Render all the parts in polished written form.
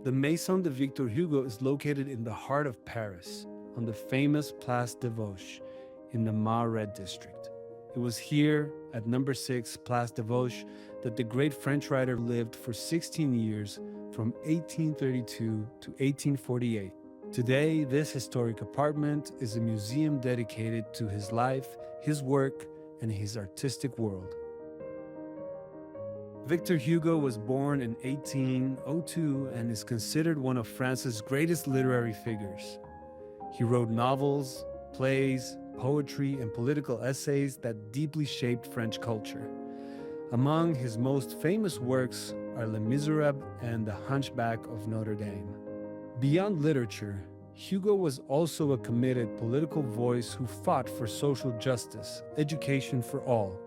The Maison de Victor Hugo is located in the heart of Paris, on the famous Place de Vosges in the Marais district. It was here, at number 6 Place de Vosges, that the great French writer lived for 16 years, from 1832 to 1848. Today, this historic apartment is a museum dedicated to his life, his work, and his artistic world. Victor Hugo was born in 1802 and is considered one of France's greatest literary figures. He wrote novels, plays, poetry, and political essays that deeply shaped French culture. Among his most famous works are Les Miserables and The Hunchback of Notre Dame. Beyond literature, Hugo was also a committed political voice who fought for social justice, education for all,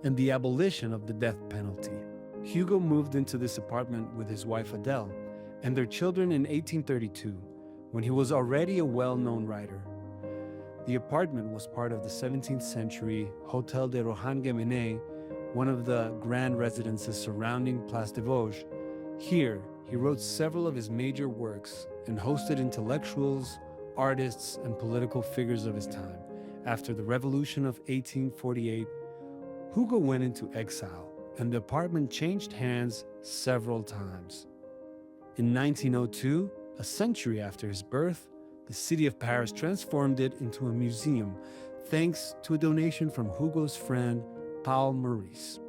and the abolition of the death penalty. Hugo moved into this apartment with his wife Adele and their children in 1832, when he was already a well-known writer. The apartment was part of the 17th century Hôtel de Rohan-Guéménée, one of the grand residences surrounding Place de Vosges. Here, he wrote several of his major works and hosted intellectuals, artists, and political figures of his time. After the Revolution of 1848, Hugo went into exile, and the apartment changed hands several times. In 1902, a century after his birth, the city of Paris transformed it into a museum, thanks to a donation from Hugo's friend, Paul Maurice.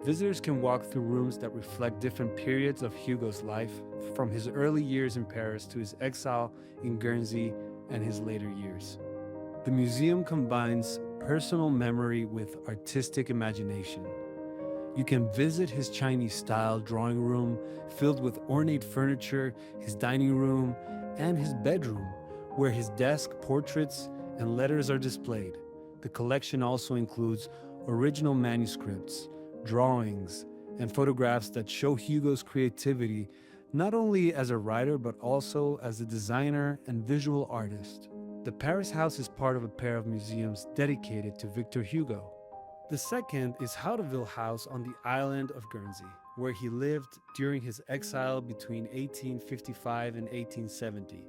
Visitors can walk through rooms that reflect different periods of Hugo's life, from his early years in Paris to his exile in Guernsey and his later years. The museum combines personal memory with artistic imagination. You can visit his Chinese-style drawing room filled with ornate furniture, his dining room, and his bedroom, where his desk, portraits, and letters are displayed. The collection also includes original manuscripts, drawings, and photographs that show Hugo's creativity, not only as a writer but also as a designer and visual artist. The Paris House is part of a pair of museums dedicated to Victor Hugo. The second is Hauteville House on the island of Guernsey, where he lived during his exile between 1855 and 1870.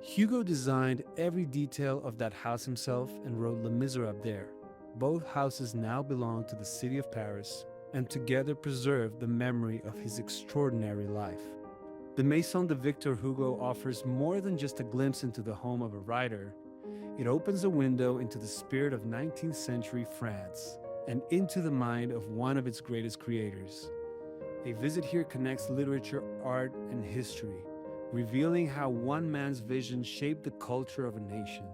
Hugo designed every detail of that house himself and wrote Les Miserables there. Both houses now belong to the city of Paris and together preserve the memory of his extraordinary life. The Maison de Victor Hugo offers more than just a glimpse into the home of a writer. It opens a window into the spirit of 19th century France and into the mind of one of its greatest creators. A visit here connects literature, art, and history, revealing how one man's vision shaped the culture of a nation.